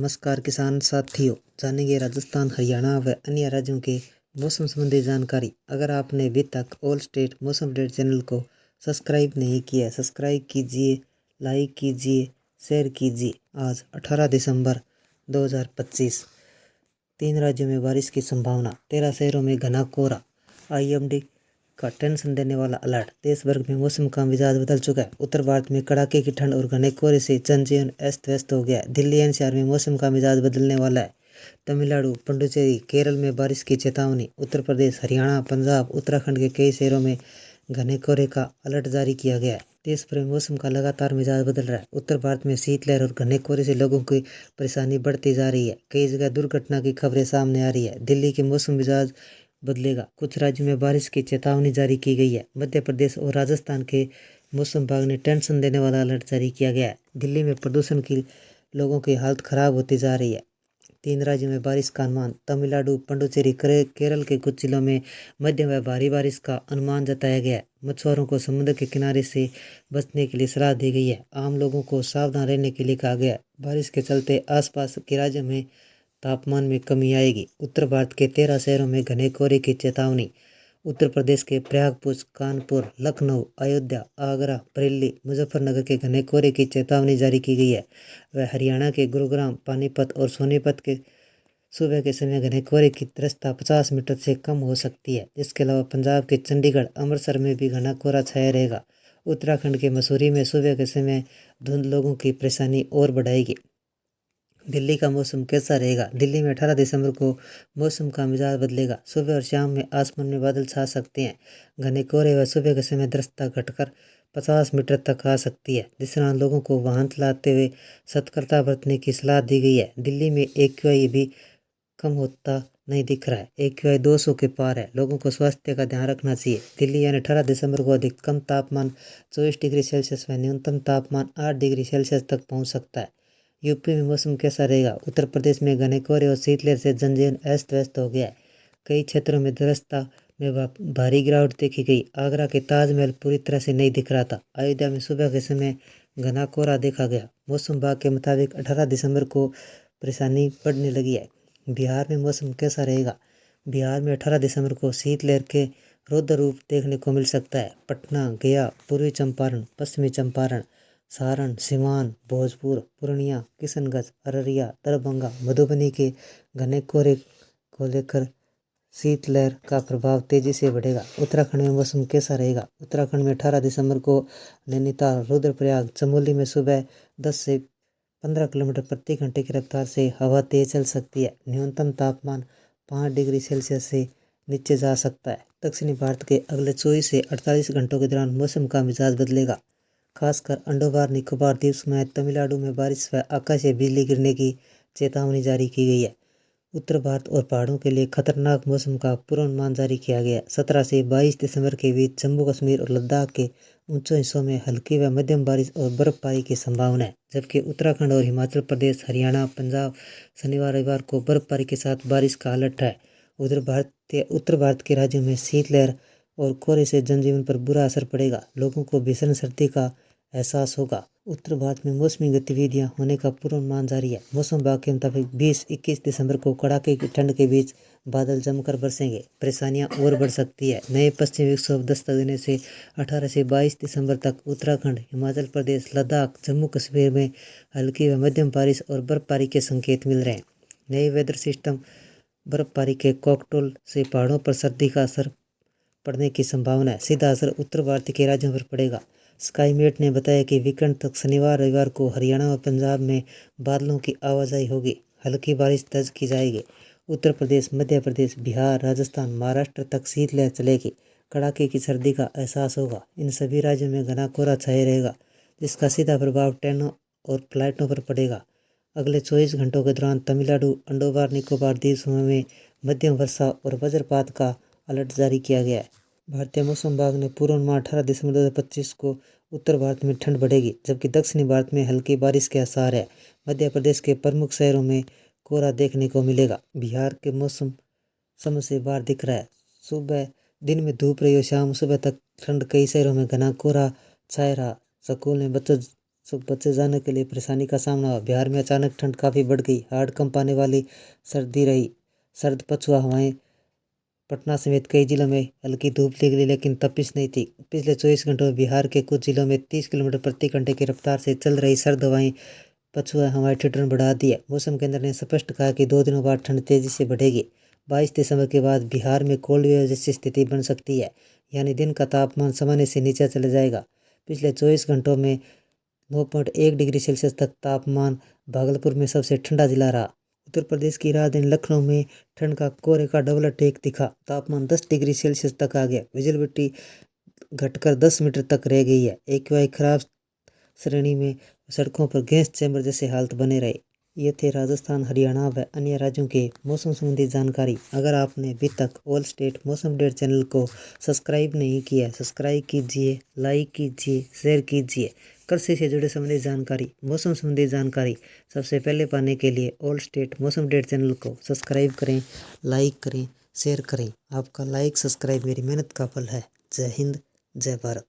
नमस्कार किसान साथियों, जानेंगे राजस्थान, हरियाणा व अन्य राज्यों के मौसम संबंधी जानकारी। अगर आपने अभी तक ऑल स्टेट मौसम अपडेट चैनल को सब्सक्राइब नहीं किया, सब्सक्राइब कीजिए, लाइक कीजिए, शेयर कीजिए। आज 18 दिसंबर 2025। 3 राज्यों में बारिश की संभावना, 13 शहरों में घना कोहरा, IMD का टेंशन देने वाला अलर्ट। देश भर में मौसम का मिजाज बदल चुका है। उत्तर भारत में कड़ाके की ठंड और घने कोहरे से जनजीवन अस्त व्यस्त हो गया है। दिल्ली एनसीआर में मौसम का मिजाज बदलने वाला है। तमिलनाडु, पुडुचेरी, केरल में बारिश की चेतावनी। उत्तर प्रदेश, हरियाणा, पंजाब, उत्तराखंड के कई शहरों में घने कोहरे का अलर्ट जारी किया गया है। देश भर में मौसम का लगातार मिजाज बदल रहा है। उत्तर भारत में शीतलहर और घने कोहरे से लोगों की परेशानी बढ़ती जा रही है। कई जगह दुर्घटना की खबरें सामने आ रही है। दिल्ली के मौसम मिजाज बदलेगा, कुछ राज्यों में बारिश की चेतावनी जारी की गई है। मध्य प्रदेश और राजस्थान के मौसम विभाग ने टेंशन देने वाला अलर्ट जारी किया गया है। दिल्ली में प्रदूषण की लोगों की हालत खराब होती जा रही है। 3 राज्यों में बारिश का अनुमान। तमिलनाडु, पुडुचेरी, केरल के कुछ जिलों में मध्यम व भारी बारिश का अनुमान जताया गया है। मछुआरों को समुद्र के किनारे से बचने के लिए सलाह दी गई है। आम लोगों को सावधान रहने के लिए कहा गया है। बारिश के चलते आसपास के राज्यों में तापमान में कमी आएगी। उत्तर भारत के 13 शहरों में घने कोहरे की चेतावनी। उत्तर प्रदेश के प्रयागपुर, कानपुर, लखनऊ, अयोध्या, आगरा, बरेली, मुजफ्फरनगर के घने कोहरे की चेतावनी जारी की गई है। वह हरियाणा के गुरुग्राम, पानीपत और सोनीपत के सुबह के समय घने कोहरे की दृश्यता 50 मीटर से कम हो सकती है। इसके अलावा पंजाब के चंडीगढ़, अमृतसर में भी घना कोहरा छाया रहेगा। उत्तराखंड के मसूरी में सुबह के समय धुंध लोगों की परेशानी और बढ़ाएगी। दिल्ली का मौसम कैसा रहेगा? दिल्ली में 18 दिसंबर को मौसम का मिजाज बदलेगा। सुबह और शाम में आसमान में बादल छा सकते हैं। घने कोहरे व सुबह के समय दृश्यता घटकर 50 मीटर तक आ सकती है, जिस तरह लोगों को वाहन चलाते हुए सतर्कता बरतने की सलाह दी गई है। दिल्ली में AQI भी कम होता नहीं दिख रहा है। AQI 200 के पार है। लोगों को स्वास्थ्य का ध्यान रखना चाहिए। दिल्ली यानी 18 दिसंबर को अधिकतम तापमान 24 डिग्री सेल्सियस व न्यूनतम तापमान 8 डिग्री सेल्सियस तक पहुंच सकता है। यूपी में मौसम कैसा रहेगा? उत्तर प्रदेश में घने कोहरे और शीतलहर से जनजीवन अस्त व्यस्त हो गया है। कई क्षेत्रों में दृश्यता में भारी गिरावट देखी गई। आगरा के ताजमहल पूरी तरह से नहीं दिख रहा था। अयोध्या में सुबह के समय घना कोहरा देखा गया। मौसम विभाग के मुताबिक 18 दिसंबर को परेशानी बढ़ने लगी है। बिहार में मौसम कैसा रहेगा? बिहार में 18 दिसंबर को शीतलहर के रौद्र रूप देखने को मिल सकता है। पटना, गया, पूर्वी चंपारण, पश्चिमी चंपारण, सारण, सिवान, भोजपुर, पूर्णिया, किशनगंज, अररिया, दरभंगा, मधुबनी के घने कोहरे को लेकर शीतलहर का प्रभाव तेजी से बढ़ेगा। उत्तराखंड में मौसम कैसा रहेगा? उत्तराखंड में 18 दिसंबर को नैनीताल, रुद्रप्रयाग, चमोली में सुबह 10 से 15 किलोमीटर प्रति घंटे की रफ्तार से हवा तेज चल सकती है। न्यूनतम तापमान 5 डिग्री सेल्सियस से नीचे जा सकता है। दक्षिणी भारत के अगले 24 से 48 घंटों के दौरान मौसम का मिजाज बदलेगा। खासकर अंडमान निकोबार द्वीप समेत तमिलनाडु में बारिश व आकाशीय बिजली गिरने की चेतावनी जारी की गई है। उत्तर भारत और पहाड़ों के लिए खतरनाक मौसम का पूर्वानुमान जारी किया गया। 17 से 22 दिसंबर के बीच जम्मू कश्मीर और लद्दाख के ऊंचे हिस्सों में हल्की व मध्यम बारिश और बर्फबारी की संभावना है, जबकि उत्तराखंड और हिमाचल प्रदेश, हरियाणा, पंजाब शनिवार रविवार को बर्फबारी के साथ बारिश का अलर्ट है। उत्तर भारत के राज्यों में शीतलहर और कोहरे से जनजीवन पर बुरा असर पड़ेगा। लोगों को भीषण सर्दी का एहसास होगा। उत्तर भारत में मौसमी गतिविधियां होने का पूर्वानुमान जारी है। मौसम विभाग के मुताबिक 20-21 दिसंबर को कड़ाके की ठंड के बीच बादल जमकर बरसेंगे। परेशानियां और बढ़ सकती है। नए पश्चिमी विक्षोभ दस्तक देने से 18 से 22 दिसंबर तक उत्तराखंड, हिमाचल प्रदेश, लद्दाख, जम्मू कश्मीर में हल्की व मध्यम बारिश और बर्फबारी के संकेत मिल रहे हैं। नए वेदर सिस्टम बर्फबारी के कॉकटेल से पहाड़ों पर सर्दी का असर पड़ने की संभावना है। सीधा असर उत्तर भारत के राज्यों पर पड़ेगा। स्काईमेट ने बताया कि वीकेंड तक शनिवार रविवार को हरियाणा और पंजाब में बादलों की आवाजाही होगी। हल्की बारिश दर्ज की जाएगी। उत्तर प्रदेश, मध्य प्रदेश, बिहार, राजस्थान, महाराष्ट्र तक शीतलहर चलेगी। कड़ाके की सर्दी का एहसास होगा। इन सभी राज्यों में घना कोहरा छाया रहेगा, जिसका सीधा प्रभाव ट्रेनों और फ्लाइटों पर पड़ेगा। अगले 24 घंटों के दौरान तमिलनाडु, अंडमान निकोबार द्वीप समूह में मध्यम वर्षा और वज्रपात का अलर्ट जारी किया गया है। भारतीय मौसम विभाग ने पूर्वानुमान 18 दिसंबर 2025 को उत्तर भारत में ठंड बढ़ेगी, जबकि दक्षिणी भारत में हल्की बारिश के आसार है। मध्य प्रदेश के प्रमुख शहरों में कोहरा देखने को मिलेगा। बिहार के मौसम समझ से बाहर दिख रहा है। सुबह दिन में धूप रही और शाम सुबह तक ठंड। कई शहरों में घना कोहरा छाया रहा। स्कूल में बच्चों सुख बच्चे जाने के लिए परेशानी का सामना हुआ। बिहार में अचानक ठंड काफ़ी बढ़ गई। हाड़ कंपाने वाली सर्दी रही। सर्द पछुआ हवाएं। पटना समेत कई जिलों में हल्की धूप निकली लेकिन तपिश नहीं थी। पिछले 24 घंटों में बिहार के कुछ जिलों में 30 किलोमीटर प्रति घंटे की रफ्तार से चल रही सर्द हवाएं पछुआ हवाएं ठिठुरन बढ़ा दी है। मौसम केंद्र ने स्पष्ट कहा कि 2 दिनों बाद ठंड तेजी से बढ़ेगी। 22 दिसंबर के बाद बिहार में कोल्ड वेव जैसी स्थिति बन सकती है, यानी दिन का तापमान सामान्य से नीचे चले जाएगा। पिछले 24 घंटों में 9.1 डिग्री सेल्सियस तक तापमान भागलपुर में सबसे ठंडा जिला रहा। उत्तर प्रदेश की राजधानी लखनऊ में ठंड का कोहरे का डबल अटैक दिखा। तापमान 10 डिग्री सेल्सियस तक आ गया। विजिबिलिटी घटकर 10 मीटर तक रह गई है। एक्यूआई खराब श्रेणी में सड़कों पर गैस चैम्बर जैसे हालत बने रहे। ये थे राजस्थान, हरियाणा व अन्य राज्यों के मौसम संबंधी जानकारी। अगर आपने अभी तक ऑल स्टेट मौसम अपडेट चैनल को सब्सक्राइब नहीं किया, सब्सक्राइब कीजिए, लाइक कीजिए, शेयर कीजिए। कृषि से जुड़े संबंधी जानकारी, मौसम संबंधी जानकारी सबसे पहले पाने के लिए ऑल स्टेट मौसम अपडेट चैनल को सब्सक्राइब करें, लाइक करें, शेयर करें। आपका लाइक सब्सक्राइब मेरी मेहनत का फल है। जय हिंद, जय भारत।